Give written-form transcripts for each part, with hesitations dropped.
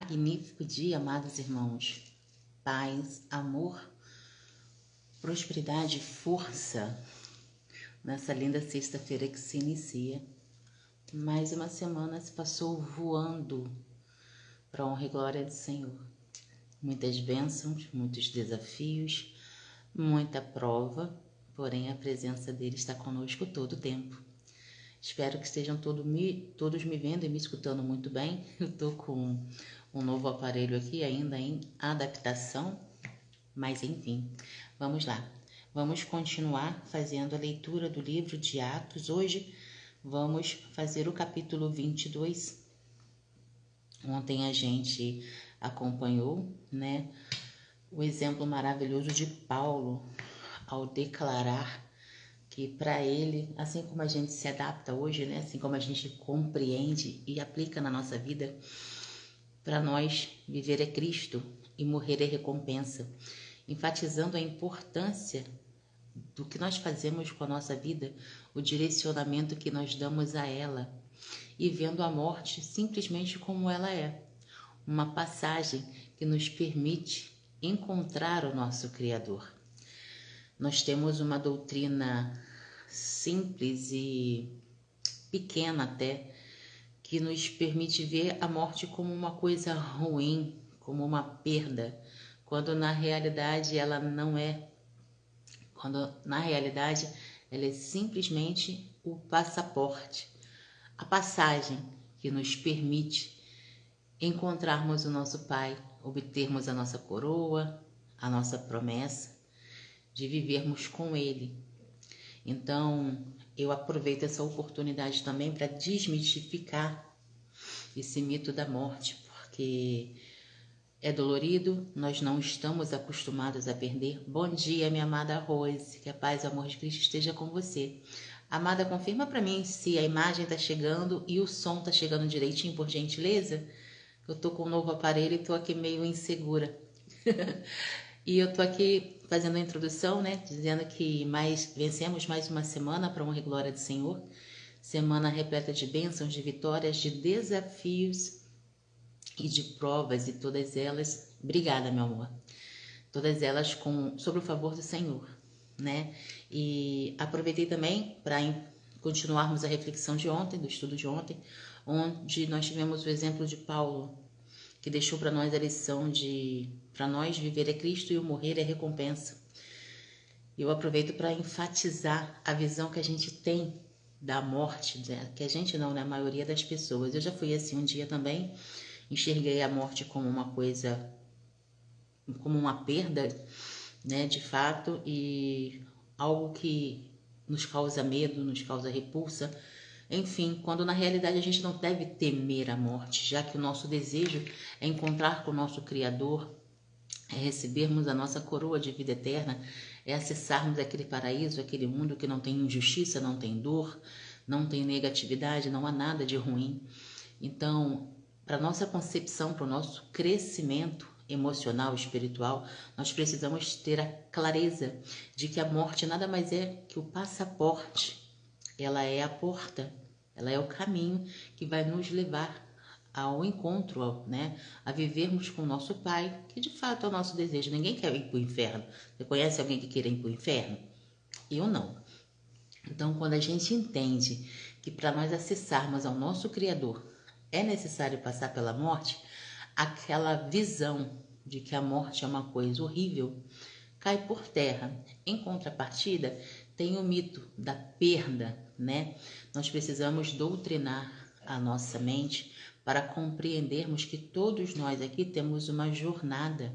Magnífico dia, amados irmãos. Paz, amor, prosperidade, força nessa linda sexta-feira que se inicia. Mais uma semana se passou voando para a honra e glória do Senhor. Muitas bênçãos, muitos desafios, muita prova, porém a presença dele está conosco todo o tempo. Espero que estejam todos me vendo e me escutando muito bem. Eu estou com um novo aparelho aqui, ainda em adaptação, mas enfim, vamos lá. Vamos continuar fazendo a leitura do livro de Atos. Hoje vamos fazer o capítulo 22. Ontem a gente acompanhou, o exemplo maravilhoso de Paulo ao declarar que para ele, assim como a gente se adapta hoje, assim como a gente compreende e aplica na nossa vida, para nós viver é Cristo e morrer é recompensa, enfatizando a importância do que nós fazemos com a nossa vida, o direcionamento que nós damos a ela e vendo a morte simplesmente como ela é, uma passagem que nos permite encontrar o nosso Criador. Nós temos uma doutrina simples e pequena até, que nos permite ver a morte como uma coisa ruim, como uma perda, quando na realidade ela não é. Quando na realidade ela é simplesmente o passaporte, a passagem que nos permite encontrarmos o nosso Pai, obtermos a nossa coroa, a nossa promessa de vivermos com Ele. Então, eu aproveito essa oportunidade também para desmistificar esse mito da morte, porque é dolorido, nós não estamos acostumados a perder. Bom dia, minha amada Rose, que a paz e o amor de Cristo esteja com você. Amada, confirma para mim se a imagem está chegando e o som está chegando direitinho, por gentileza. Eu tô com um novo aparelho e tô aqui meio insegura. E eu tô aqui fazendo a introdução, dizendo que vencemos mais uma semana para a honra e glória do Senhor. Semana repleta de bênçãos, de vitórias, de desafios e de provas, e todas elas, obrigada, meu amor, todas elas sobre o favor do Senhor, E aproveitei também para continuarmos a reflexão de ontem, do estudo de ontem, onde nós tivemos o exemplo de Paulo, que deixou para nós a lição de para nós viver é Cristo e o morrer é recompensa. Eu aproveito para enfatizar a visão que a gente tem da morte, que a gente não, a maioria das pessoas. Eu já fui assim um dia também, enxerguei a morte como uma coisa, como uma perda, de fato, e algo que nos causa medo, nos causa repulsa. Enfim, quando na realidade a gente não deve temer a morte, já que o nosso desejo é encontrar com o nosso Criador, é recebermos a nossa coroa de vida eterna, é acessarmos aquele paraíso, aquele mundo que não tem injustiça, não tem dor, não tem negatividade, não há nada de ruim. Então, para nossa concepção, para o nosso crescimento emocional, espiritual, nós precisamos ter a clareza de que a morte nada mais é que o passaporte. Ela é a porta, ela é o caminho que vai nos levar ao encontro, a vivermos com o nosso Pai, que de fato é o nosso desejo. Ninguém quer ir para o inferno. Você conhece alguém que queira ir para o inferno? Eu não. Então, quando a gente entende que para nós acessarmos ao nosso Criador é necessário passar pela morte, aquela visão de que a morte é uma coisa horrível cai por terra. Em contrapartida, tem o mito da perda, Nós precisamos doutrinar a nossa mente para compreendermos que todos nós aqui temos uma jornada.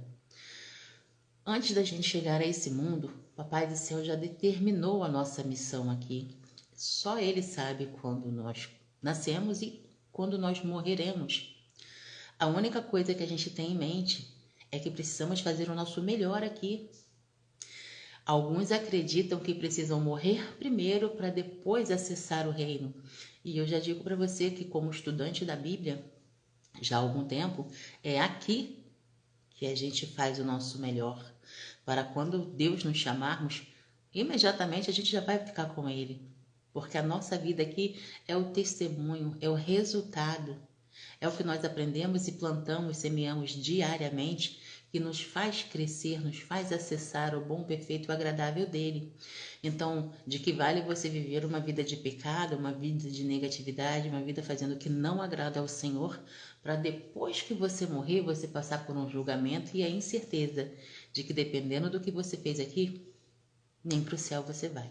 Antes da gente chegar a esse mundo, o Papai do Céu já determinou a nossa missão aqui. Só Ele sabe quando nós nascemos e quando nós morreremos. A única coisa que a gente tem em mente é que precisamos fazer o nosso melhor aqui. Alguns acreditam que precisam morrer primeiro para depois acessar o reino. E eu já digo para você que, como estudante da Bíblia, já há algum tempo, é aqui que a gente faz o nosso melhor. Para quando Deus nos chamarmos, imediatamente a gente já vai ficar com Ele. Porque a nossa vida aqui é o testemunho, é o resultado É o que nós aprendemos e plantamos, semeamos diariamente, que nos faz crescer, nos faz acessar o bom, perfeito e agradável dele. Então, de que vale você viver uma vida de pecado, uma vida de negatividade, uma vida fazendo o que não agrada ao Senhor, para depois que você morrer, você passar por um julgamento e a incerteza de que dependendo do que você fez aqui, nem para o céu você vai.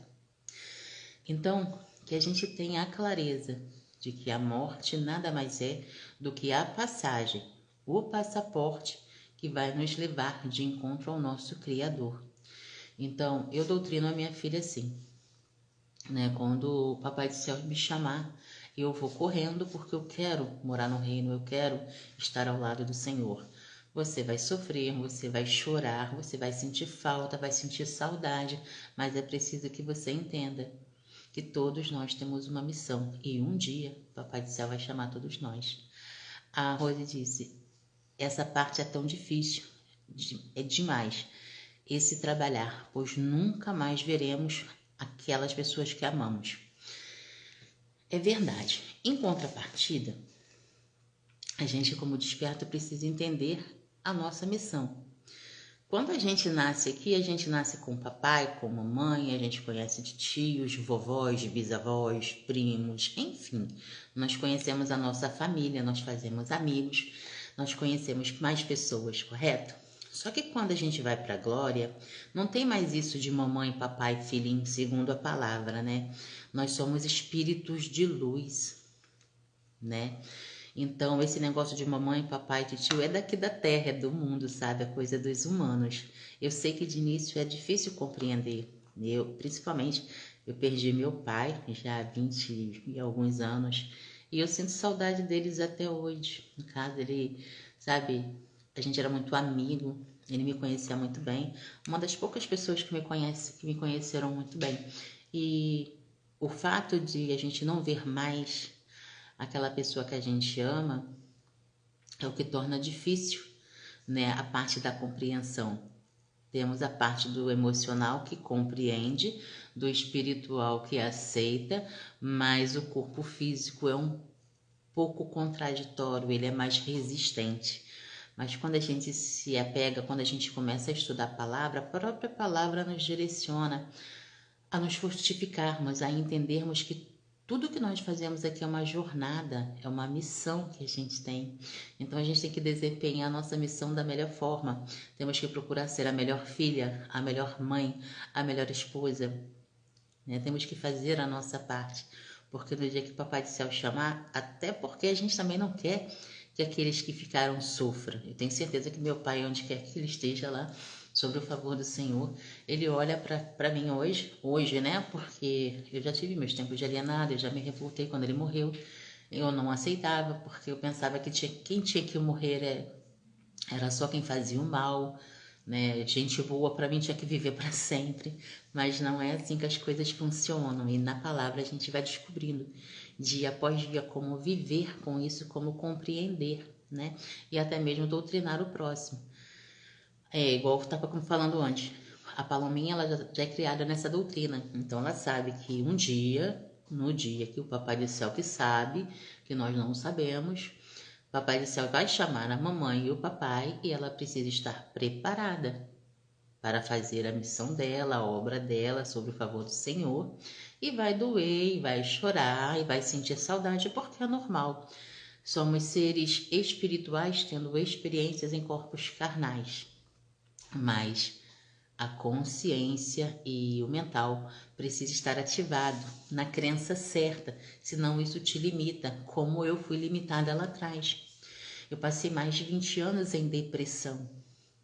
Então, que a gente tenha a clareza de que a morte nada mais é do que a passagem, o passaporte que vai nos levar de encontro ao nosso Criador. Então, eu doutrino a minha filha assim, né? Quando o Papai do Céu me chamar, eu vou correndo porque eu quero morar no reino, eu quero estar ao lado do Senhor. Você vai sofrer, você vai chorar, você vai sentir falta, vai sentir saudade, mas é preciso que você entenda que todos nós temos uma missão e um dia o Papai do Céu vai chamar todos nós. A Rose disse, essa parte é tão difícil, é demais esse trabalhar, pois nunca mais veremos aquelas pessoas que amamos. É verdade. Em contrapartida, a gente como desperto precisa entender a nossa missão. Quando a gente nasce aqui, a gente nasce com papai, com mamãe, a gente conhece de tios, vovós, bisavós, primos, enfim. Nós conhecemos a nossa família, nós fazemos amigos, nós conhecemos mais pessoas, correto? Só que quando a gente vai para a glória, não tem mais isso de mamãe, papai, filhinho, segundo a palavra, né? Nós somos espíritos de luz, né? Então, esse negócio de mamãe, papai, tio é daqui da terra, é do mundo, sabe? A coisa dos humanos. Eu sei que de início é difícil compreender. Principalmente, eu perdi meu pai já há 20 e alguns anos. E eu sinto saudade deles até hoje. No caso, ele, sabe, a gente era muito amigo. Ele me conhecia muito bem. Uma das poucas pessoas que me conheceram muito bem. E o fato de a gente não ver mais aquela pessoa que a gente ama é o que torna difícil, né, a parte da compreensão. Temos a parte do emocional que compreende, do espiritual que aceita, mas o corpo físico é um pouco contraditório, ele é mais resistente. Mas quando a gente se apega, quando a gente começa a estudar a própria palavra nos direciona a nos fortificarmos, a entendermos que tudo que nós fazemos aqui é uma jornada, é uma missão que a gente tem. Então a gente tem que desempenhar a nossa missão da melhor forma. Temos que procurar ser a melhor filha, a melhor mãe, a melhor esposa, né? Temos que fazer a nossa parte. Porque no dia que o Papai do Céu chamar, até porque a gente também não quer que aqueles que ficaram sofram. Eu tenho certeza que meu pai, onde quer que ele esteja lá, sobre o favor do Senhor, ele olha para mim hoje, né? Porque eu já tive meus tempos de alienado, eu já me revoltei quando ele morreu. Eu não aceitava, porque eu pensava que quem tinha que morrer era só quem fazia o mal, né? Gente boa para mim tinha que viver para sempre, mas não é assim que as coisas funcionam. E na palavra a gente vai descobrindo dia após dia como viver com isso, como compreender, né? E até mesmo doutrinar o próximo. É igual eu estava falando antes. A Palominha ela já é criada nessa doutrina. Então ela sabe que um dia, no dia que o Papai do Céu que sabe, que nós não sabemos, o Papai do Céu vai chamar a mamãe e o papai e ela precisa estar preparada para fazer a missão dela, a obra dela, sobre o favor do Senhor. E vai doer, e vai chorar, e vai sentir saudade, porque é normal. Somos seres espirituais tendo experiências em corpos carnais. Mas a consciência e o mental precisa estar ativado na crença certa, senão isso te limita, como eu fui limitada lá atrás. Eu passei mais de 20 anos em depressão,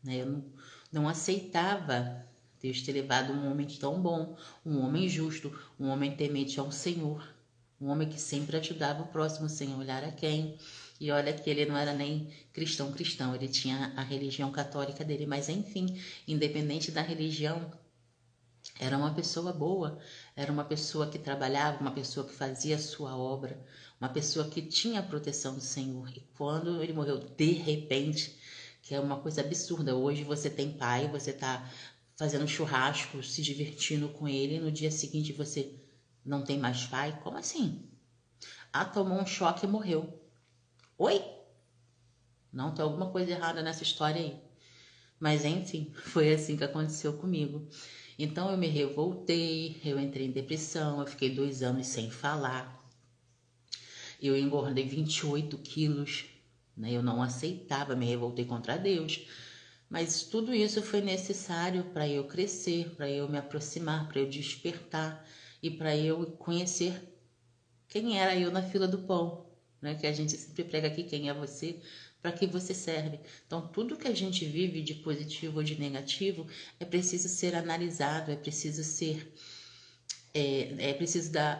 né? Eu não aceitava Deus ter levado um homem tão bom, um homem justo, um homem temente ao Senhor, um homem que sempre ajudava o próximo sem olhar a quem. E olha que ele não era nem cristão, ele tinha a religião católica dele, mas enfim, independente da religião, era uma pessoa boa, era uma pessoa que trabalhava, uma pessoa que fazia a sua obra, uma pessoa que tinha a proteção do Senhor. E quando ele morreu de repente, que é uma coisa absurda, hoje você tem pai, você tá fazendo churrasco, se divertindo com ele, e no dia seguinte você não tem mais pai? Como assim? Ah, tomou um choque e morreu. Oi? Não, tem alguma coisa errada nessa história aí. Mas enfim, foi assim que aconteceu comigo. Então eu me revoltei, eu entrei em depressão, eu fiquei 2 anos sem falar. Eu engordei 28 quilos, né? Eu não aceitava, me revoltei contra Deus. Mas tudo isso foi necessário para eu crescer, para eu me aproximar, para eu despertar e para eu conhecer quem era eu na fila do pão, né? Que a gente sempre prega aqui, quem é você, para que você serve. Então, tudo que a gente vive de positivo ou de negativo é preciso ser analisado, é preciso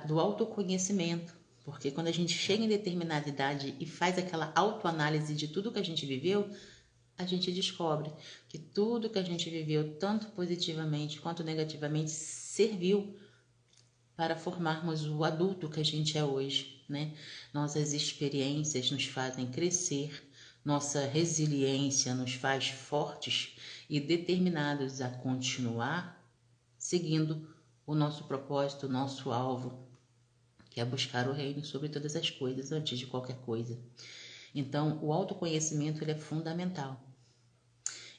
do autoconhecimento. Porque quando a gente chega em determinada idade e faz aquela autoanálise de tudo que a gente viveu, a gente descobre que tudo que a gente viveu, tanto positivamente quanto negativamente, serviu para formarmos o adulto que a gente é hoje, né? Nossas experiências nos fazem crescer, nossa resiliência nos faz fortes e determinados a continuar seguindo o nosso propósito, o nosso alvo, que é buscar o reino sobre todas as coisas antes de qualquer coisa. Então, o autoconhecimento ele é fundamental.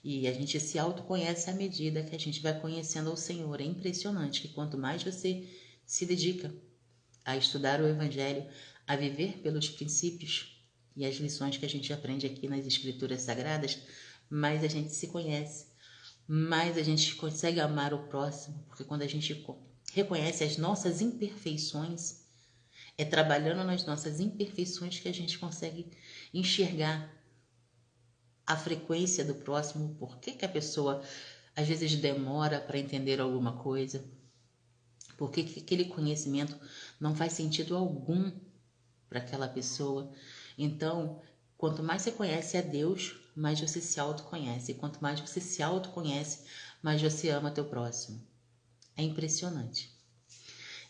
E a gente se autoconhece à medida que a gente vai conhecendo o Senhor. É impressionante que quanto mais você se dedica a estudar o Evangelho, a viver pelos princípios e as lições que a gente aprende aqui nas Escrituras Sagradas, mais a gente se conhece, mais a gente consegue amar o próximo, porque quando a gente reconhece as nossas imperfeições, é trabalhando nas nossas imperfeições que a gente consegue enxergar a frequência do próximo, por que a pessoa às vezes demora para entender alguma coisa, por que aquele conhecimento não faz sentido algum para aquela pessoa. Então, quanto mais você conhece a Deus, mais você se autoconhece. E quanto mais você se autoconhece, mais você ama teu próximo. É impressionante.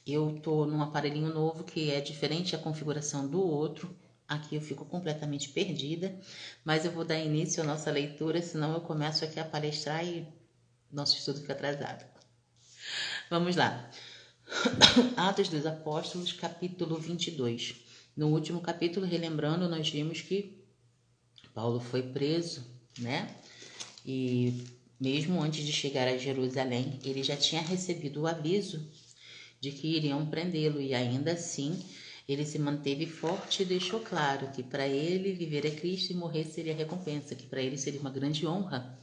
Eu tô num aparelhinho novo que é diferente a configuração do outro. Aqui eu fico completamente perdida, mas eu vou dar início à nossa leitura, senão eu começo aqui a palestrar e nosso estudo fica atrasado. Vamos lá. Atos dos Apóstolos, capítulo 22. No último capítulo, relembrando, nós vimos que Paulo foi preso, né? E mesmo antes de chegar a Jerusalém, ele já tinha recebido o aviso de que iriam prendê-lo, e ainda assim ele se manteve forte e deixou claro que para ele viver é Cristo e morrer seria recompensa, que para ele seria uma grande honra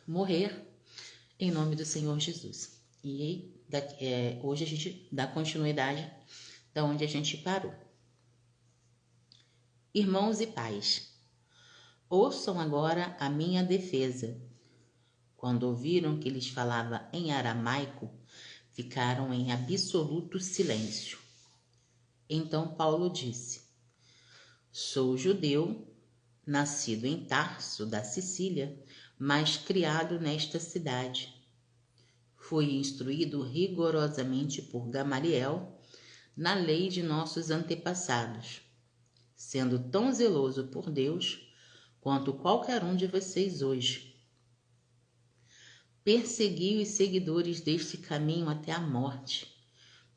morrer em nome do Senhor Jesus. E hoje a gente dá continuidade da onde a gente parou. Irmãos e pais, ouçam agora a minha defesa. Quando ouviram que lhes falava em aramaico, ficaram em absoluto silêncio. Então Paulo disse: Sou judeu, nascido em Tarso, da Sicília, mas criado nesta cidade. Fui instruído rigorosamente por Gamaliel na lei de nossos antepassados, sendo tão zeloso por Deus quanto qualquer um de vocês hoje. Persegui os seguidores deste caminho até a morte,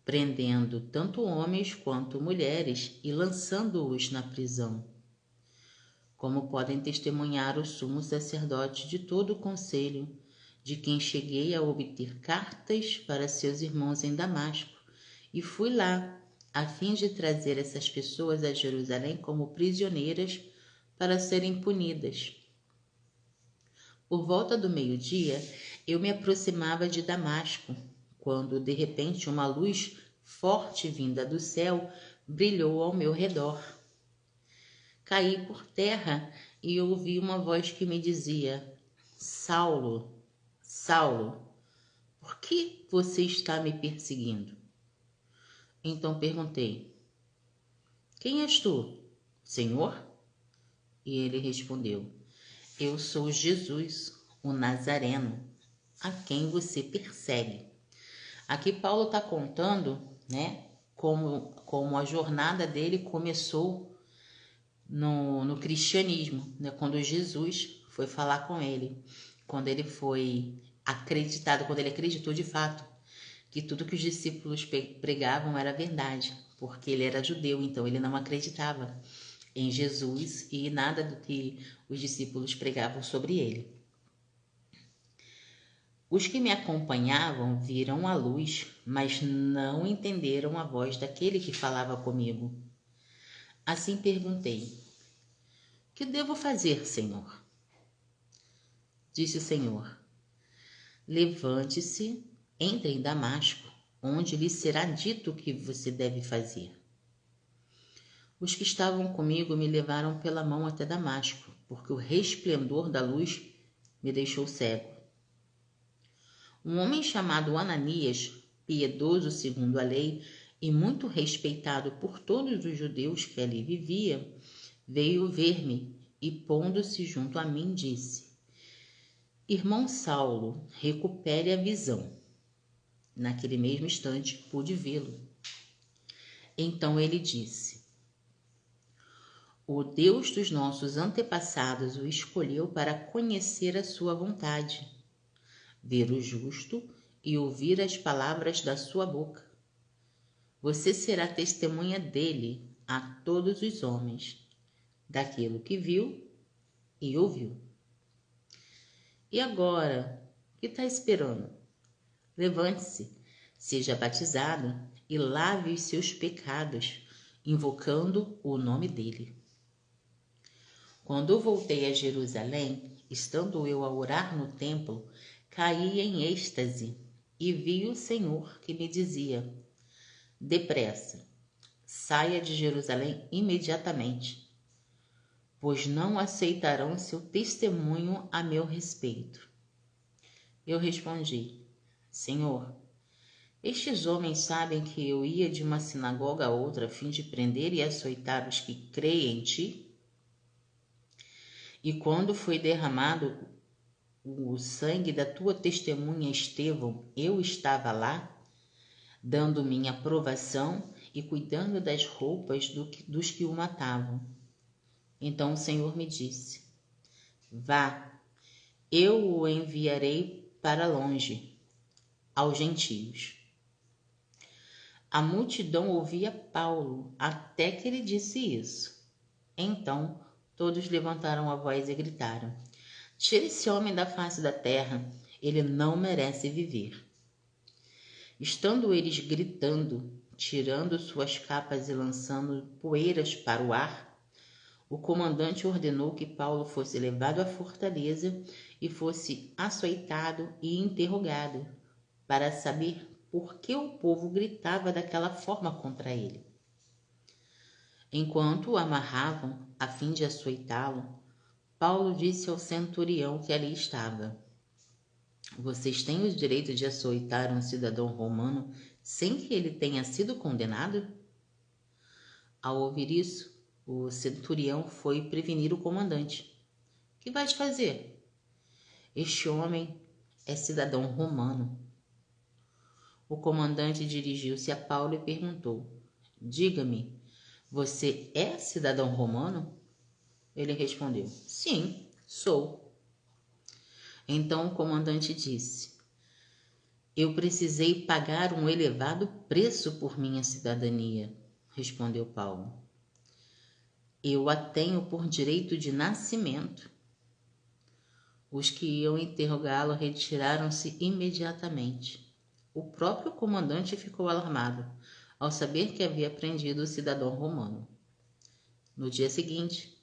prendendo tanto homens quanto mulheres e lançando-os na prisão. Como podem testemunhar o sumo sacerdote de todo o conselho, de quem cheguei a obter cartas para seus irmãos em Damasco, e fui lá, a fim de trazer essas pessoas a Jerusalém como prisioneiras para serem punidas. Por volta do meio-dia, eu me aproximava de Damasco, quando de repente uma luz forte vinda do céu brilhou ao meu redor. Caí por terra e ouvi uma voz que me dizia: Saulo, Saulo, por que você está me perseguindo? Então perguntei: Quem és tu, Senhor? E ele respondeu: Eu sou Jesus, o Nazareno, a quem você persegue. Aqui Paulo está contando, né, como a jornada dele começou no cristianismo, né, quando Jesus foi falar com ele, quando ele foi acreditado, quando ele acreditou de fato que tudo que os discípulos pregavam era verdade, porque ele era judeu, então ele não acreditava em Jesus e nada do que os discípulos pregavam sobre ele. Os que me acompanhavam viram a luz, mas não entenderam a voz daquele que falava comigo. Assim perguntei: que devo fazer, Senhor? Disse o Senhor: levante-se, entre em Damasco, onde lhe será dito o que você deve fazer. Os que estavam comigo me levaram pela mão até Damasco, porque o resplendor da luz me deixou cego. Um homem chamado Ananias, piedoso segundo a lei e muito respeitado por todos os judeus que ali viviam, veio ver-me e, pondo-se junto a mim, disse: Irmão Saulo, recupere a visão. Naquele mesmo instante pude vê-lo. Então ele disse: O Deus dos nossos antepassados o escolheu para conhecer a sua vontade, ver o justo e ouvir as palavras da sua boca. Você será testemunha dele a todos os homens, daquilo que viu e ouviu. E agora, o que está esperando? Levante-se, seja batizado e lave os seus pecados, invocando o nome dele. Quando eu voltei a Jerusalém, estando eu a orar no templo, caí em êxtase e vi o Senhor que me dizia: depressa, saia de Jerusalém imediatamente, pois não aceitarão seu testemunho a meu respeito. Eu respondi: Senhor, estes homens sabem que eu ia de uma sinagoga a outra a fim de prender e açoitar os que creem em ti? E quando foi derramado o sangue da tua testemunha Estevão, eu estava lá, dando minha aprovação e cuidando das roupas dos que o matavam. Então o Senhor me disse: vá, eu o enviarei para longe, aos gentios. A multidão ouvia Paulo até que ele disse isso. Então todos levantaram a voz e gritaram: tire esse homem da face da terra, ele não merece viver. Estando eles gritando, tirando suas capas e lançando poeiras para o ar, o comandante ordenou que Paulo fosse levado à fortaleza e fosse açoitado e interrogado, para saber por que o povo gritava daquela forma contra ele. Enquanto o amarravam a fim de açoitá-lo, Paulo disse ao centurião que ali estava: vocês têm o direito de açoitar um cidadão romano sem que ele tenha sido condenado? Ao ouvir isso, o centurião foi prevenir o comandante. Que vais fazer? Este homem é cidadão romano. O comandante dirigiu-se a Paulo e perguntou: diga-me, você é cidadão romano? Ele respondeu: sim, sou. Então o comandante disse: eu precisei pagar um elevado preço por minha cidadania, respondeu Paulo. Eu a tenho por direito de nascimento. Os que iam interrogá-lo retiraram-se imediatamente. O próprio comandante ficou alarmado ao saber que havia prendido o cidadão romano. No dia seguinte,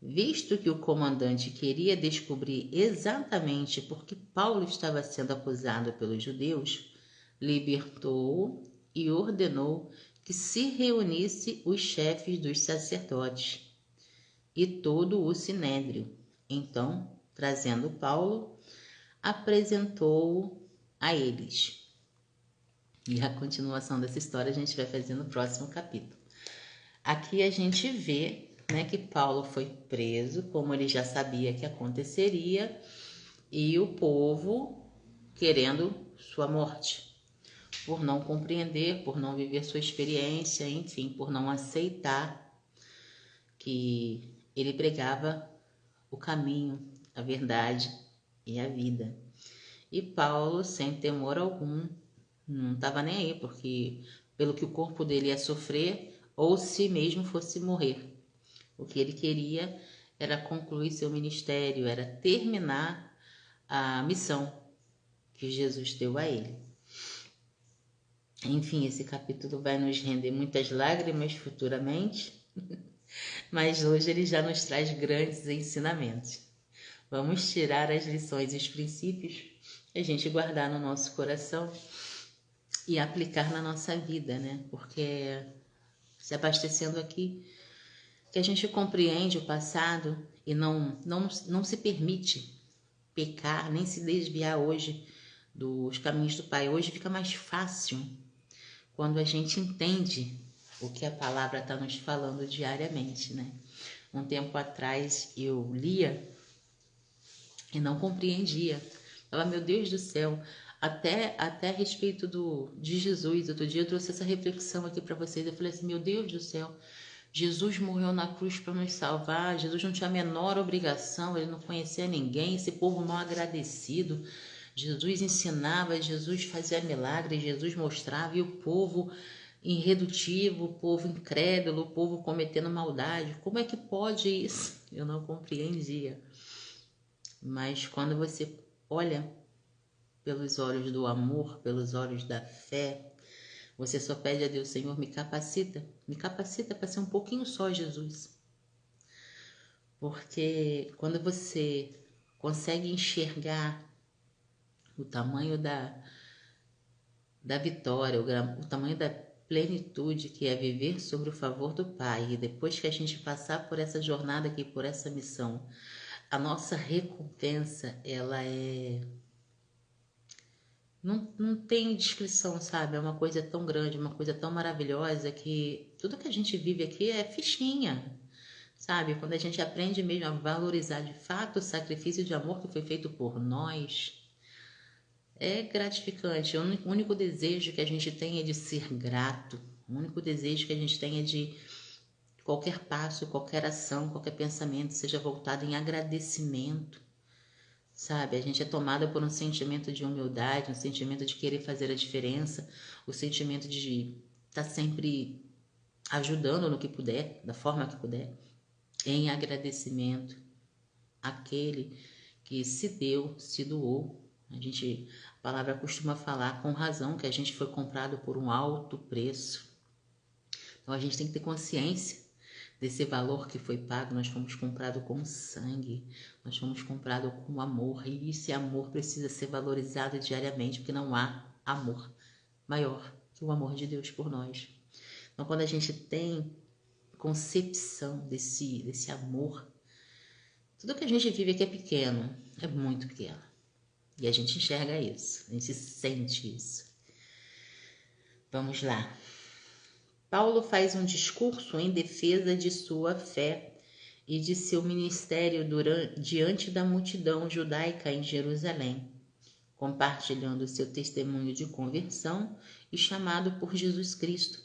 visto que o comandante queria descobrir exatamente por que Paulo estava sendo acusado pelos judeus, libertou-o e ordenou que se reunisse os chefes dos sacerdotes e todo o sinédrio. Então, trazendo Paulo, apresentou-o a eles. E a continuação dessa história a gente vai fazer no próximo capítulo. Aqui a gente vê, que Paulo foi preso, como ele já sabia que aconteceria, e o povo querendo sua morte, por não compreender, por não viver sua experiência, enfim, por não aceitar que ele pregava o caminho, a verdade e a vida. E Paulo, sem temor algum, não estava nem aí, porque pelo que o corpo dele ia sofrer, ou se mesmo fosse morrer. O que ele queria era concluir seu ministério, era terminar a missão que Jesus deu a ele. Enfim, esse capítulo vai nos render muitas lágrimas futuramente, mas hoje ele já nos traz grandes ensinamentos. Vamos tirar as lições e os princípios e a gente guardar no nosso coração e aplicar na nossa vida, né? Porque se abastecendo aqui, que a gente compreende o passado e não se permite pecar, nem se desviar hoje dos caminhos do Pai. Hoje fica mais fácil quando a gente entende o que a palavra está nos falando diariamente, né? Um tempo atrás eu lia e não compreendia. Falava, meu Deus do céu, até a respeito de Jesus. Outro dia eu trouxe essa reflexão aqui para vocês. Eu falei assim, meu Deus do céu, Jesus morreu na cruz para nos salvar. Jesus não tinha a menor obrigação, ele não conhecia ninguém, esse povo mal agradecido. Jesus ensinava, Jesus fazia milagres, Jesus mostrava, e o povo irredutível, o povo incrédulo, o povo cometendo maldade. Como é que pode isso? Eu não compreendia. Mas quando você olha pelos olhos do amor, pelos olhos da fé, você só pede a Deus, Senhor, me capacita para ser um pouquinho só Jesus. Porque quando você consegue enxergar o tamanho da vitória, o tamanho da plenitude que é viver sobre o favor do Pai, e depois que a gente passar por essa jornada aqui, por essa missão, a nossa recompensa, ela é... Não tem descrição, sabe? É uma coisa tão grande, uma coisa tão maravilhosa que tudo que a gente vive aqui é fichinha, sabe? Quando a gente aprende mesmo a valorizar de fato o sacrifício de amor que foi feito por nós, é gratificante. O único desejo que a gente tem é de ser grato. O único desejo que a gente tem é de qualquer passo, qualquer ação, qualquer pensamento seja voltado em agradecimento. Sabe, a gente é tomada por um sentimento de humildade, um sentimento de querer fazer a diferença, o sentimento de estar sempre ajudando no que puder, da forma que puder, em agradecimento àquele que se deu, se doou. A palavra costuma falar com razão que a gente foi comprado por um alto preço. Então a gente tem que ter consciência desse valor que foi pago. Nós fomos comprados com sangue, nós fomos comprados com amor, e esse amor precisa ser valorizado diariamente, porque não há amor maior que o amor de Deus por nós. Então quando a gente tem concepção desse amor, tudo que a gente vive aqui é pequeno, é muito pequeno, e a gente enxerga isso, a gente sente isso. Vamos lá. Paulo faz um discurso em defesa de sua fé e de seu ministério diante da multidão judaica em Jerusalém, compartilhando seu testemunho de conversão e chamado por Jesus Cristo,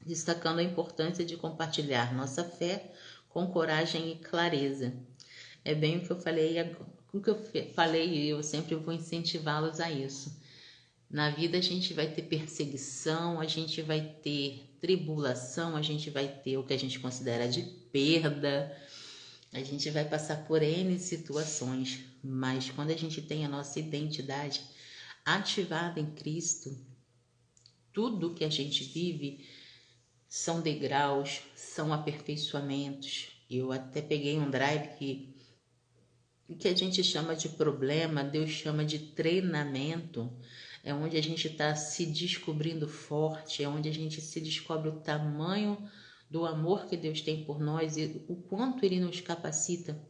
destacando a importância de compartilhar nossa fé com coragem e clareza. É bem o que eu falei, e eu sempre vou incentivá-los a isso. Na vida a gente vai ter perseguição, a gente vai ter tribulação, a gente vai ter o que a gente considera de perda, a gente vai passar por N situações, mas quando a gente tem a nossa identidade ativada em Cristo, tudo que a gente vive são degraus, são aperfeiçoamentos. Eu até peguei um drive que a gente chama de problema, Deus chama de treinamento. É onde a gente está se descobrindo forte, é onde a gente se descobre o tamanho do amor que Deus tem por nós e o quanto Ele nos capacita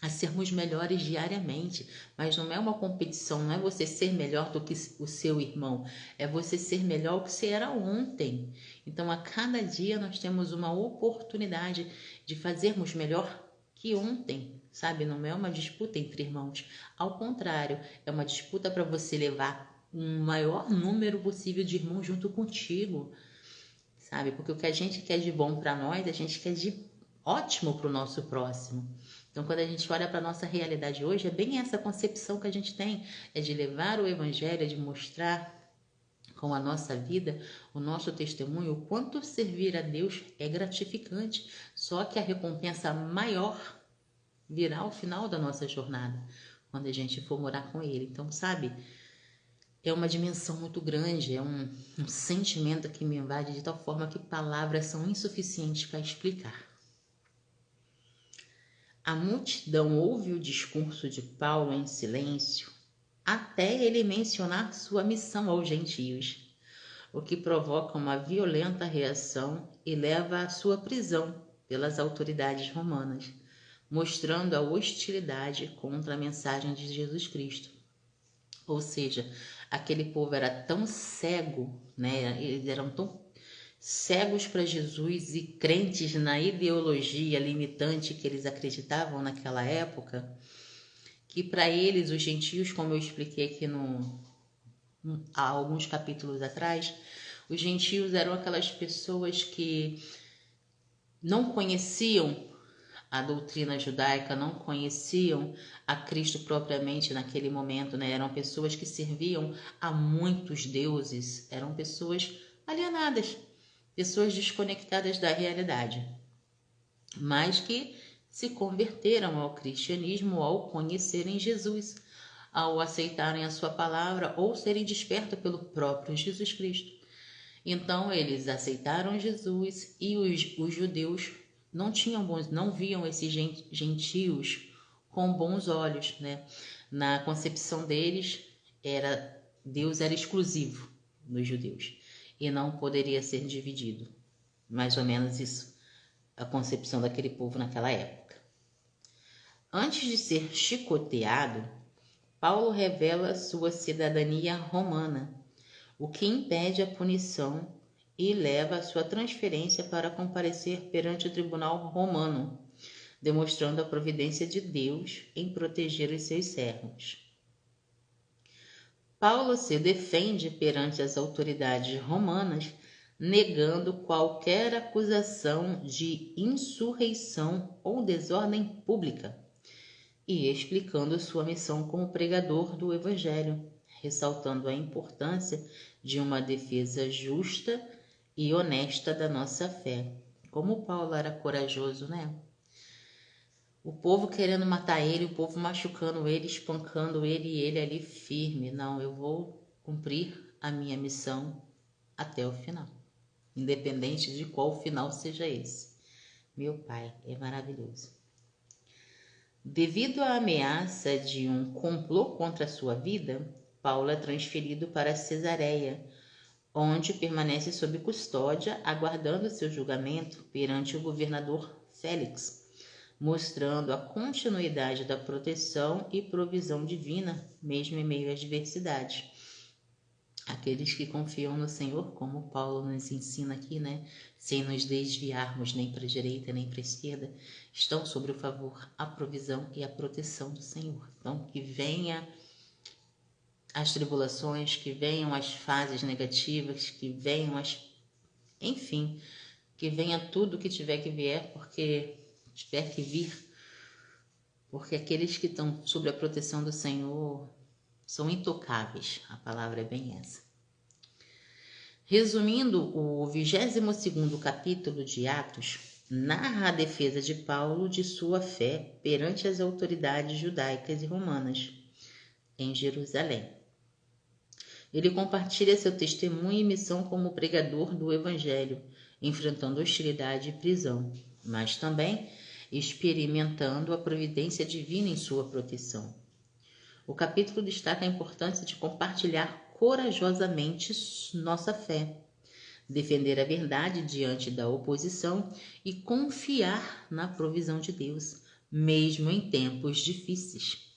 a sermos melhores diariamente. Mas não é uma competição, não é você ser melhor do que o seu irmão, é você ser melhor do que você era ontem. Então a cada dia nós temos uma oportunidade de fazermos melhor que ontem, sabe? Não é uma disputa entre irmãos, ao contrário, é uma disputa para você levar um maior número possível de irmãos junto contigo, sabe? Porque o que a gente quer de bom para nós, a gente quer de ótimo para o nosso próximo. Então, quando a gente olha para a nossa realidade hoje, é bem essa concepção que a gente tem, é de levar o evangelho, é de mostrar com a nossa vida, o nosso testemunho, o quanto servir a Deus é gratificante, só que a recompensa maior virá ao final da nossa jornada, quando a gente for morar com Ele. Então, sabe, é uma dimensão muito grande, é um sentimento que me invade de tal forma que palavras são insuficientes para explicar. A multidão ouve o discurso de Paulo em silêncio, até ele mencionar sua missão aos gentios, o que provoca uma violenta reação e leva à sua prisão pelas autoridades romanas, mostrando a hostilidade contra a mensagem de Jesus Cristo. Ou seja, aquele povo era tão cego, né? Eles eram tão cegos para Jesus e crentes na ideologia limitante que eles acreditavam naquela época, que para eles, os gentios, como eu expliquei aqui há alguns capítulos atrás, os gentios eram aquelas pessoas que não conheciam a doutrina judaica, não conheciam a Cristo propriamente naquele momento, né? Eram pessoas que serviam a muitos deuses, eram pessoas alienadas, pessoas desconectadas da realidade, mas que se converteram ao cristianismo ao conhecerem Jesus, ao aceitarem a sua palavra ou serem despertos pelo próprio Jesus Cristo. Então eles aceitaram Jesus e os judeus não viam esses gentios com bons olhos, né? Na concepção deles, Deus era exclusivo dos judeus e não poderia ser dividido. Mais ou menos isso, a concepção daquele povo naquela época. Antes de ser chicoteado, Paulo revela sua cidadania romana, o que impede a punição e leva a sua transferência para comparecer perante o tribunal romano, demonstrando a providência de Deus em proteger os seus servos. Paulo se defende perante as autoridades romanas, negando qualquer acusação de insurreição ou desordem pública e explicando sua missão como pregador do Evangelho, ressaltando a importância de uma defesa justa e honesta da nossa fé. Como Paulo era corajoso, né? O povo querendo matar ele, o povo machucando ele, espancando ele e ele ali firme. Não, eu vou cumprir a minha missão até o final, independente de qual final seja esse. Meu Pai é maravilhoso. Devido à ameaça de um complô contra a sua vida, Paulo é transferido para Cesareia, onde permanece sob custódia, aguardando seu julgamento perante o governador Félix, mostrando a continuidade da proteção e provisão divina, mesmo em meio às adversidades. Aqueles que confiam no Senhor, como Paulo nos ensina aqui, né? Sem nos desviarmos nem para a direita nem para a esquerda, estão sob o favor, a provisão e a proteção do Senhor. Então, que venha as tribulações, que venham as fases negativas, que venham enfim, que venha tudo que tiver que vier, porque tiver que vir, porque aqueles que estão sob a proteção do Senhor são intocáveis. A palavra é bem essa. Resumindo, o 22º capítulo de Atos narra a defesa de Paulo de sua fé perante as autoridades judaicas e romanas em Jerusalém. Ele compartilha seu testemunho e missão como pregador do Evangelho, enfrentando hostilidade e prisão, mas também experimentando a providência divina em sua proteção. O capítulo destaca a importância de compartilhar corajosamente nossa fé, defender a verdade diante da oposição e confiar na provisão de Deus, mesmo em tempos difíceis.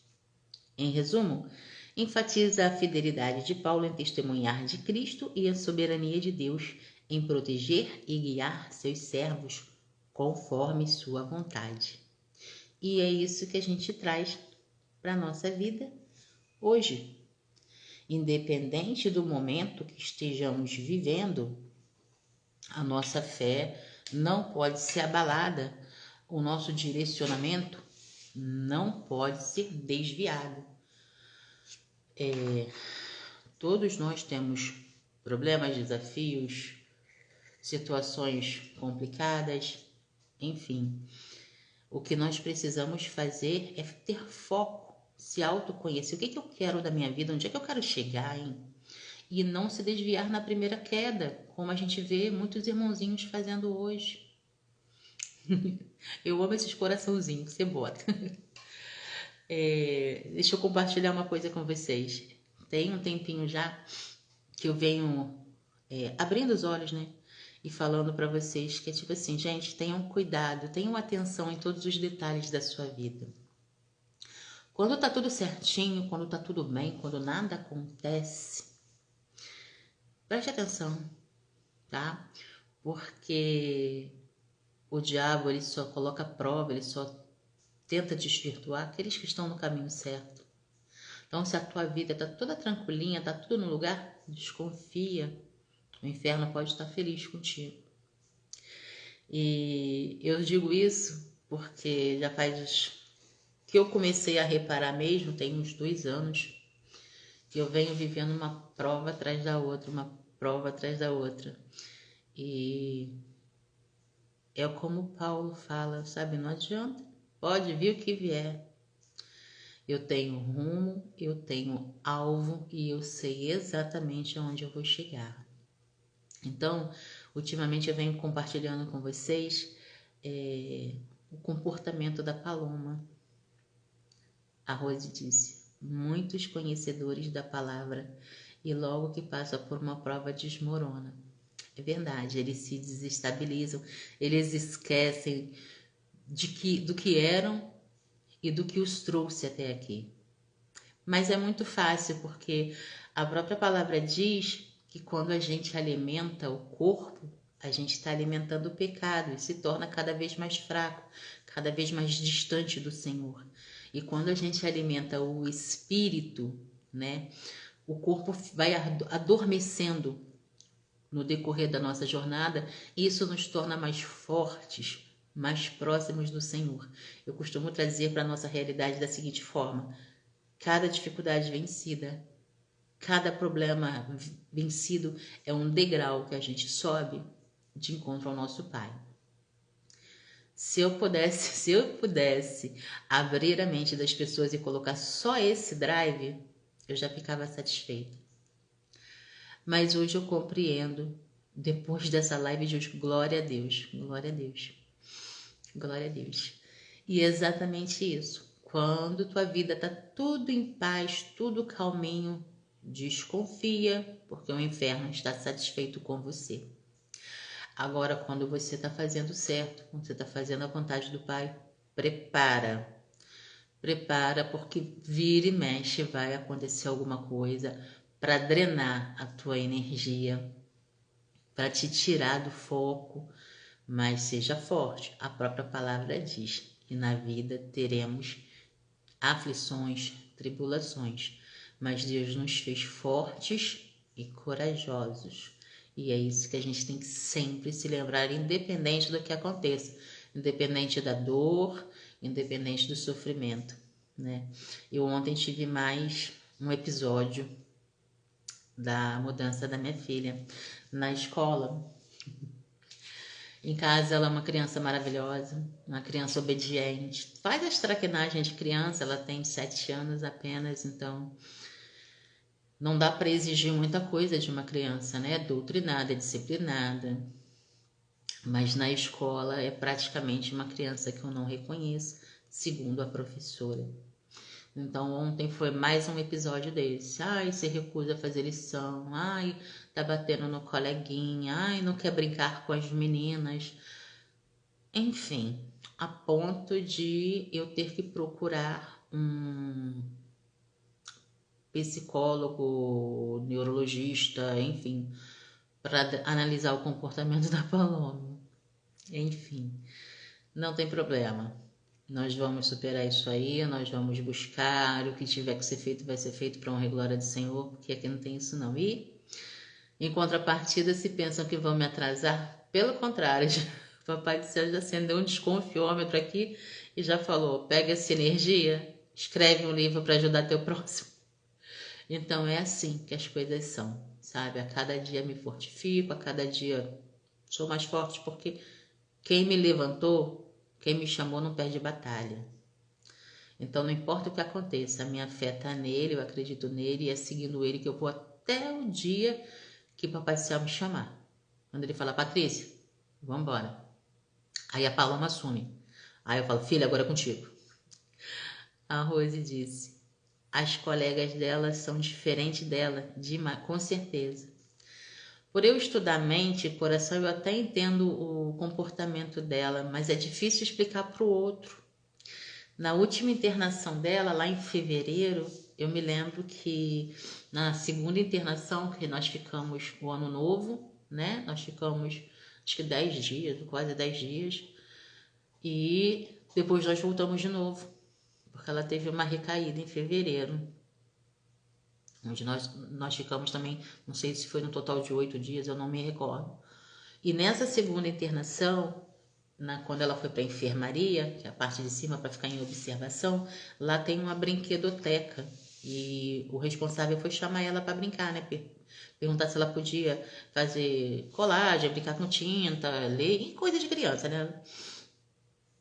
Em resumo, enfatiza a fidelidade de Paulo em testemunhar de Cristo e a soberania de Deus em proteger e guiar seus servos conforme sua vontade. E é isso que a gente traz para a nossa vida hoje. Independente do momento que estejamos vivendo, a nossa fé não pode ser abalada, o nosso direcionamento não pode ser desviado. Todos nós temos problemas, desafios, situações complicadas, enfim. O que nós precisamos fazer é ter foco, se autoconhecer. O que eu quero da minha vida? Onde é que eu quero chegar, hein? E não se desviar na primeira queda, como a gente vê muitos irmãozinhos fazendo hoje. Eu amo esses coraçãozinhos que você bota. Deixa eu compartilhar uma coisa com vocês. Tem um tempinho já que eu venho abrindo os olhos, né? E falando para vocês que é tipo assim, gente, tenham cuidado, tenham atenção em todos os detalhes da sua vida. Quando tá tudo certinho, quando tá tudo bem, quando nada acontece, preste atenção, tá? Porque o diabo, ele só coloca prova, ele só tenta desvirtuar aqueles que estão no caminho certo. Então, se a tua vida tá toda tranquilinha, tá tudo no lugar, desconfia. O inferno pode estar feliz contigo. E eu digo isso porque já faz que eu comecei a reparar mesmo, tem uns 2 anos, que eu venho vivendo uma prova atrás da outra, uma prova atrás da outra. E é como Paulo fala, sabe? Não adianta, pode vir o que vier. Eu tenho rumo, eu tenho alvo e eu sei exatamente aonde eu vou chegar. Então, ultimamente eu venho compartilhando com vocês o comportamento da Paloma. A Rose disse, muitos conhecedores da palavra e logo que passa por uma prova desmorona. É verdade, eles se desestabilizam, eles esquecem do que eram e do que os trouxe até aqui. Mas é muito fácil, porque a própria palavra diz que quando a gente alimenta o corpo, a gente está alimentando o pecado e se torna cada vez mais fraco, cada vez mais distante do Senhor. E quando a gente alimenta o espírito, né, o corpo vai adormecendo no decorrer da nossa jornada e isso nos torna mais fortes, mais próximos do Senhor. Eu costumo trazer para a nossa realidade da seguinte forma: cada dificuldade vencida, cada problema vencido é um degrau que a gente sobe de encontro ao nosso Pai. Se eu pudesse abrir a mente das pessoas e colocar só esse drive, eu já ficava satisfeita. Mas hoje eu compreendo, depois dessa live de hoje, glória a Deus, glória a Deus, glória a Deus. E é exatamente isso. Quando tua vida tá tudo em paz, tudo calminho, desconfia, porque o inferno está satisfeito com você. Agora, quando você está fazendo certo, quando você está fazendo a vontade do Pai, prepara, porque vira e mexe vai acontecer alguma coisa para drenar a tua energia, para te tirar do foco, mas seja forte. A própria palavra diz que na vida teremos aflições, tribulações, mas Deus nos fez fortes e corajosos. E é isso que a gente tem que sempre se lembrar, independente do que aconteça, independente da dor, independente do sofrimento, né? Eu ontem tive mais um episódio da mudança da minha filha na escola. Em casa ela é uma criança maravilhosa, uma criança obediente, faz as traquinagens de criança, ela tem 7 anos apenas, então não dá para exigir muita coisa de uma criança, né? É doutrinada, é disciplinada. Mas na escola é praticamente uma criança que eu não reconheço, segundo a professora. Então ontem foi mais um episódio desse. Ai, se recusa a fazer lição. Ai, tá batendo no coleguinha. Ai, não quer brincar com as meninas. Enfim, a ponto de eu ter que procurar um psicólogo, neurologista, enfim, para analisar o comportamento da Paloma. Enfim, não tem problema. Nós vamos superar isso aí, nós vamos buscar o que tiver que ser feito, vai ser feito para honra e glória do Senhor, porque aqui não tem isso não. E, em contrapartida, se pensam que vão me atrasar, pelo contrário, o Papai do Céu já acendeu um desconfiômetro aqui e já falou, pega essa energia, escreve um livro para ajudar teu próximo. Então é assim que as coisas são. sabe? A cada dia me fortifico, a cada dia sou mais forte, porque quem me levantou, quem me chamou não perde batalha. Então não importa o que aconteça, a minha fé tá nele, eu acredito nele e é seguindo ele que eu vou até o dia que Papai do Céu me chamar. Quando ele fala, Patrícia, vamos embora. Aí a Paloma assume. Aí eu falo, filha, agora é contigo. A Rose disse, as colegas dela são diferentes dela, com certeza. Por eu estudar mente e coração, eu até entendo o comportamento dela, mas é difícil explicar para o outro. Na última internação dela, lá em fevereiro, eu me lembro que na segunda internação, que nós ficamos o ano novo, né? Nós ficamos acho que 10 dias, quase 10 dias, e depois nós voltamos de novo, porque ela teve uma recaída em fevereiro, onde nós ficamos também, não sei se foi no total de 8 dias, eu não me recordo. E nessa segunda internação, quando ela foi para a enfermaria, que é a parte de cima para ficar em observação, lá tem uma brinquedoteca. E o responsável foi chamar ela para brincar, né? Perguntar se ela podia fazer colagem, brincar com tinta, ler, e coisa de criança, né?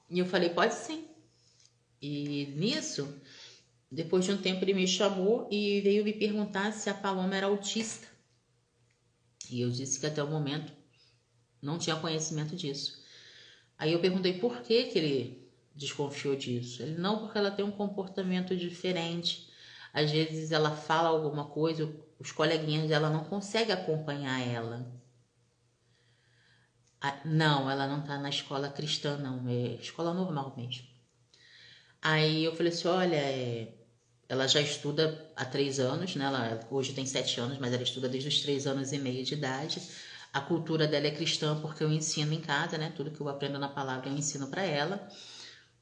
E eu falei, pode sim. E nisso, depois de um tempo ele me chamou e veio me perguntar se a Paloma era autista. E eu disse que até o momento não tinha conhecimento disso. Aí eu perguntei por que ele desconfiou disso. Ele, não, porque ela tem um comportamento diferente. Às vezes ela fala alguma coisa, os coleguinhas dela não conseguem acompanhar ela. Não, ela não tá na escola cristã, não. É escola normal mesmo. Aí eu falei assim, olha, ela já estuda há 3 anos, né? Ela hoje tem 7 anos, mas ela estuda desde os 3 anos e meio de idade. A cultura dela é cristã porque eu ensino em casa, né? Tudo que eu aprendo na palavra eu ensino para ela.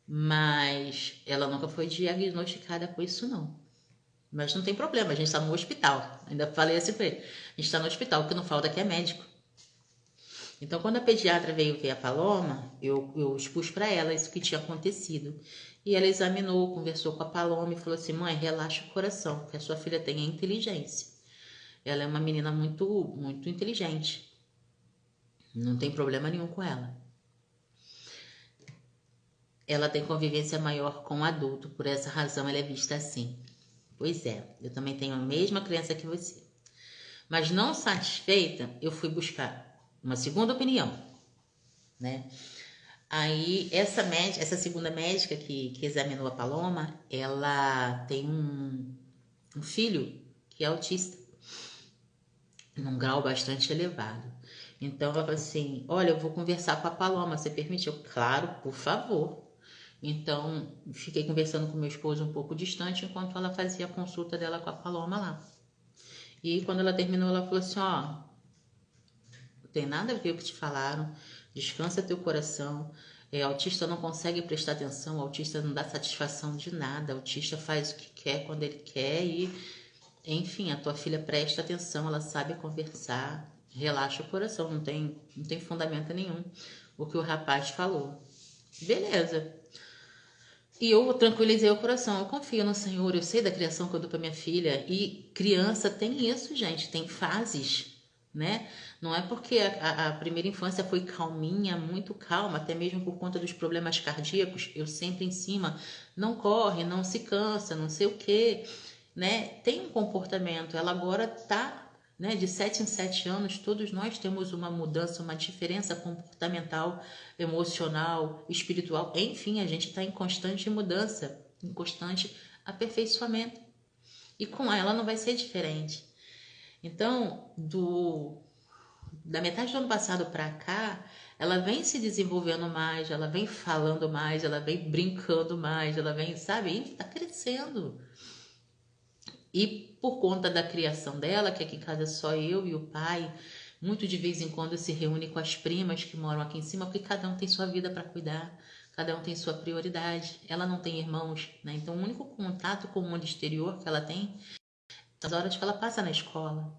Mas ela nunca foi diagnosticada com isso, não. Mas não tem problema, a gente está no hospital. Ainda falei assim para ele, a gente está no hospital, o que não falta aqui é médico. Então, quando a pediatra veio ver a Paloma, eu expus para ela isso que tinha acontecido. E ela examinou, conversou com a Paloma e falou assim, mãe, relaxa o coração, que a sua filha tem inteligência. Ela é uma menina muito, muito inteligente. Não tem problema nenhum com ela. Ela tem convivência maior com o adulto, por essa razão ela é vista assim. Pois é, eu também tenho a mesma crença que você. Mas não satisfeita, eu fui buscar uma segunda opinião, né? Aí essa segunda médica que examinou a Paloma, ela tem um filho que é autista, num grau bastante elevado. Então ela falou assim, olha, eu vou conversar com a Paloma, você permite? Eu, claro, por favor. Então, fiquei conversando com meu esposo um pouco distante, enquanto ela fazia a consulta dela com a Paloma lá. E quando ela terminou, ela falou assim, ó, não tem nada a ver com o que te falaram, descansa teu coração, autista não consegue prestar atenção, autista não dá satisfação de nada, autista faz o que quer, quando ele quer e, enfim, a tua filha presta atenção, ela sabe conversar, relaxa o coração, não tem fundamento nenhum o que o rapaz falou. Beleza. E eu tranquilizei o coração, eu confio no Senhor, eu sei da criação que eu dou para minha filha. E criança tem isso, gente, tem fases, né? Não é porque a primeira infância foi calminha, muito calma, até mesmo por conta dos problemas cardíacos, eu sempre em cima, não corre, não se cansa, não sei o quê, né? Tem um comportamento, ela agora tá, né, de 7 em 7 anos, todos nós temos uma mudança, uma diferença comportamental, emocional, espiritual, enfim, a gente está em constante mudança, em constante aperfeiçoamento. E com ela não vai ser diferente. Então, da metade do ano passado para cá, ela vem se desenvolvendo mais, ela vem falando mais, ela vem brincando mais, ela vem, sabe, e tá crescendo. E por conta da criação dela, que aqui em casa é só eu e o pai, muito de vez em quando se reúne com as primas que moram aqui em cima, porque cada um tem sua vida para cuidar, cada um tem sua prioridade. Ela não tem irmãos, né? Então o único contato com o mundo exterior que ela tem são as horas que ela passa na escola,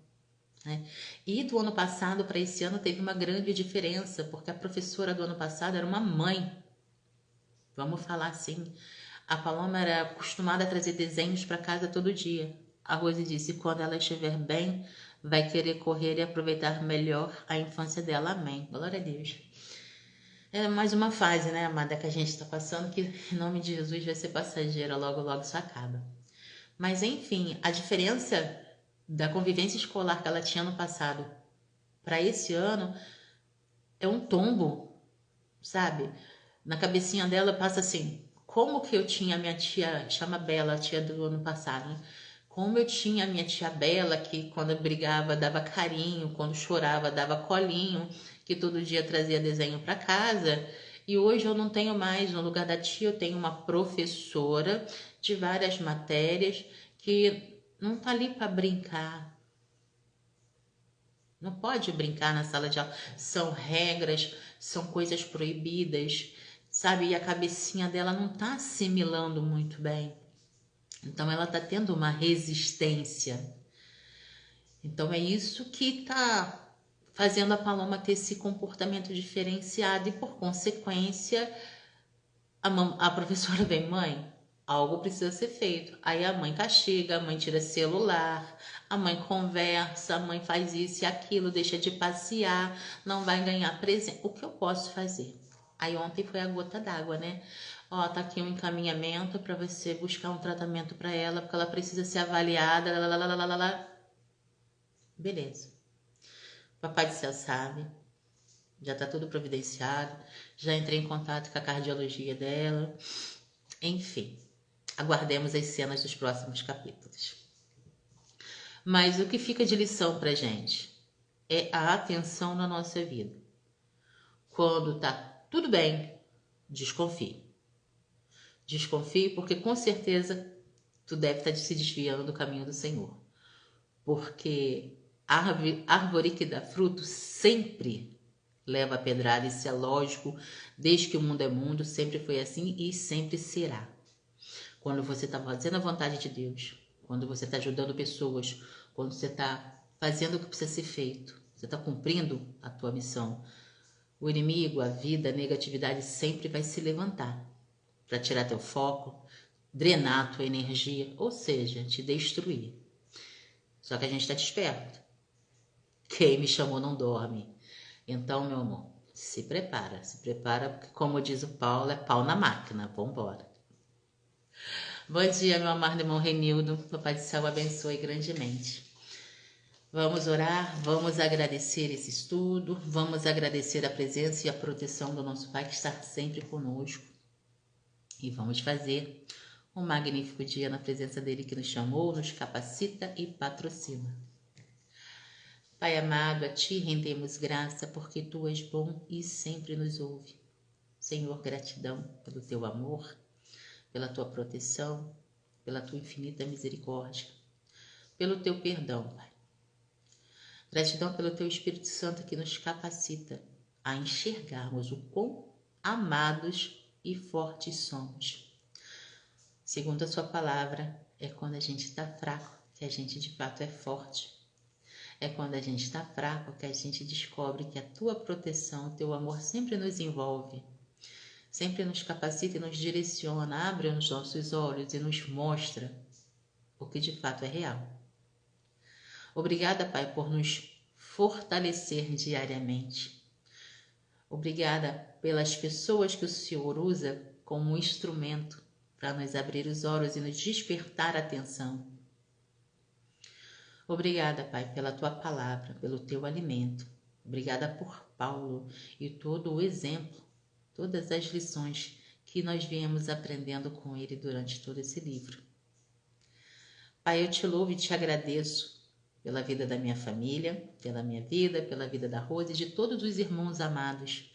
né? E do ano passado para esse ano teve uma grande diferença, porque a professora do ano passado era uma mãe. Vamos falar assim. A Paloma era acostumada a trazer desenhos para casa todo dia. A Rose disse, quando ela estiver bem, vai querer correr e aproveitar melhor a infância dela. Amém. Glória a Deus. É mais uma fase, né, amada, que a gente está passando, que em nome de Jesus vai ser passageira, logo, logo isso acaba. Mas, enfim, a diferença da convivência escolar que ela tinha no passado para esse ano é um tombo, sabe? Na cabecinha dela passa assim, como que eu tinha minha tia, chama Bela, a tia do ano passado, né? Como eu tinha minha tia Bela, que quando eu brigava dava carinho, quando chorava dava colinho, que todo dia trazia desenho para casa. E hoje eu não tenho mais, no lugar da tia, eu tenho uma professora de várias matérias que não tá ali para brincar. Não pode brincar na sala de aula. São regras, são coisas proibidas, sabe? E a cabecinha dela não tá assimilando muito bem. Então ela tá tendo uma resistência. Então é isso que tá fazendo a Paloma ter esse comportamento diferenciado e por consequência a professora vem, mãe, algo precisa ser feito. Aí a mãe castiga, a mãe tira celular, a mãe conversa, a mãe faz isso e aquilo, deixa de passear, não vai ganhar presente. O que eu posso fazer? Aí ontem foi a gota d'água, né? Ó, tá aqui um encaminhamento para você buscar um tratamento para ela, porque ela precisa ser avaliada, lá. Beleza. Papai do céu sabe, já tá tudo providenciado, já entrei em contato com a cardiologia dela, enfim. Aguardemos as cenas dos próximos capítulos. Mas o que fica de lição pra gente é a atenção na nossa vida. Quando tá tudo bem, desconfie. Desconfie porque com certeza tu deve estar se desviando do caminho do Senhor. Porque árvore que dá fruto sempre leva a pedrada, isso é lógico, desde que o mundo é mundo, sempre foi assim e sempre será. Quando você está fazendo a vontade de Deus, quando você está ajudando pessoas, quando você está fazendo o que precisa ser feito, você está cumprindo a tua missão, o inimigo, a vida, a negatividade sempre vai se levantar para tirar teu foco, drenar a tua energia, ou seja, te destruir. Só que a gente está desperto. Quem me chamou não dorme. Então, meu amor, se prepara, porque como diz o Paulo, é pau na máquina, vambora. Bom dia, meu amado irmão Renildo. Papai do céu abençoe grandemente. Vamos orar, vamos agradecer esse estudo, vamos agradecer a presença e a proteção do nosso Pai que está sempre conosco. E vamos fazer um magnífico dia na presença dele que nos chamou, nos capacita e patrocina. Pai amado, a Ti rendemos graça porque Tu és bom e sempre nos ouve. Senhor, gratidão pelo Teu amor, pela Tua proteção, pela Tua infinita misericórdia, pelo Teu perdão, Pai. Gratidão pelo Teu Espírito Santo que nos capacita a enxergarmos o quão amados e fortes somos. Segundo a Sua palavra, é quando a gente está fraco que a gente de fato é forte. É quando a gente está fraco que a gente descobre que a Tua proteção, o Teu amor sempre nos envolve, sempre nos capacita e nos direciona, abre os nossos olhos e nos mostra o que de fato é real. Obrigada, Pai, por nos fortalecer diariamente. Obrigada pelas pessoas que o Senhor usa como instrumento para nos abrir os olhos e nos despertar a atenção. Obrigada, Pai, pela Tua palavra, pelo Teu alimento. Obrigada por Paulo e todo o exemplo, todas as lições que nós viemos aprendendo com ele durante todo esse livro. Pai, eu Te louvo e Te agradeço pela vida da minha família, pela minha vida, pela vida da Rose e de todos os irmãos amados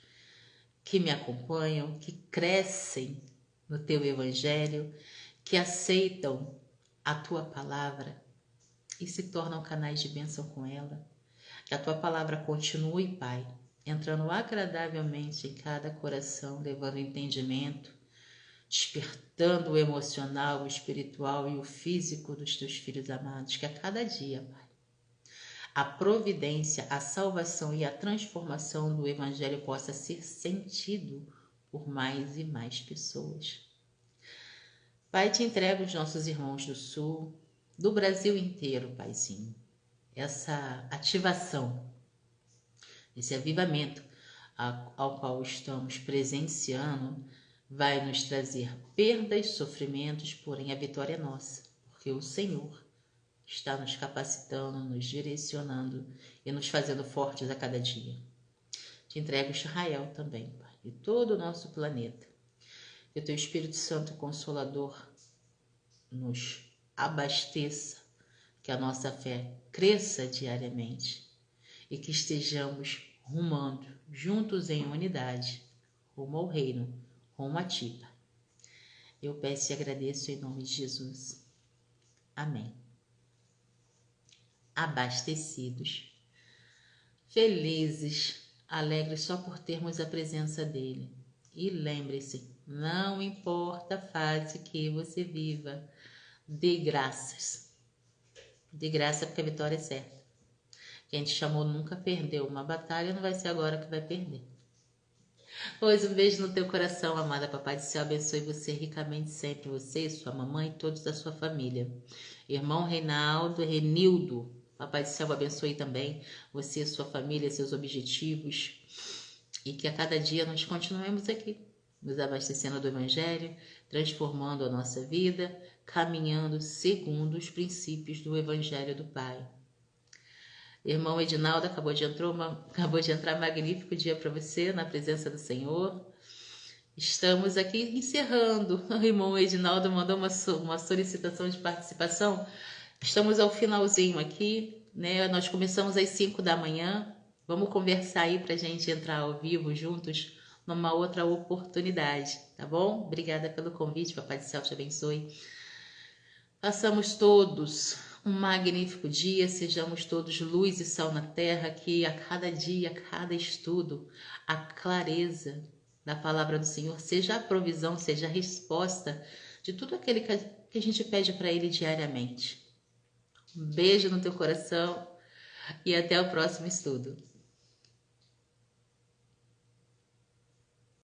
que me acompanham, que crescem no Teu Evangelho, que aceitam a Tua palavra e se tornam canais de bênção com ela. Que a Tua palavra continue, Pai, entrando agradavelmente em cada coração, levando entendimento, despertando o emocional, o espiritual e o físico dos Teus filhos amados. Que a cada dia, Pai, a providência, a salvação e a transformação do Evangelho possa ser sentido por mais e mais pessoas. Pai, Te entrego os nossos irmãos do Sul, do Brasil inteiro, Paizinho. essa ativação, esse avivamento ao qual estamos presenciando, vai nos trazer perdas, sofrimentos, porém a vitória é nossa, porque o Senhor está nos capacitando, nos direcionando e nos fazendo fortes a cada dia. Te entrego Israel também, Pai, e todo o nosso planeta. Que o Teu Espírito Santo Consolador nos abasteça, que a nossa fé cresça diariamente e que estejamos rumando juntos em unidade, rumo ao reino, rumo a Ti, Pai. Eu peço e agradeço em nome de Jesus. Amém. Abastecidos, felizes, alegres só por termos a presença dEle. E lembre-se, não importa a fase que você viva, dê graças. Dê graça porque a vitória é certa. Quem te chamou nunca perdeu uma batalha, não vai ser agora que vai perder. Pois um beijo no teu coração, amada. Papai do céu abençoe você ricamente sempre, você, sua mamãe e todos da sua família. Irmão Renildo, Papai do céu abençoe também você, sua família, seus objetivos. E que a cada dia nós continuemos aqui, nos abastecendo do Evangelho, transformando a nossa vida, caminhando segundo os princípios do Evangelho do Pai. Irmão Edinaldo, acabou de entrar, magnífico dia para você, na presença do Senhor. Estamos aqui encerrando. O irmão Edinaldo mandou uma solicitação de participação. Estamos ao finalzinho aqui, né? Nós começamos às 5 da manhã. Vamos conversar aí para a gente entrar ao vivo juntos numa outra oportunidade, tá bom? Obrigada pelo convite, Papai do Céu te abençoe. Façamos todos um magnífico dia, sejamos todos luz e sal na terra, que a cada dia, a cada estudo, a clareza da palavra do Senhor seja a provisão, seja a resposta de tudo aquilo que a gente pede para Ele diariamente. Um beijo no teu coração e até o próximo estudo.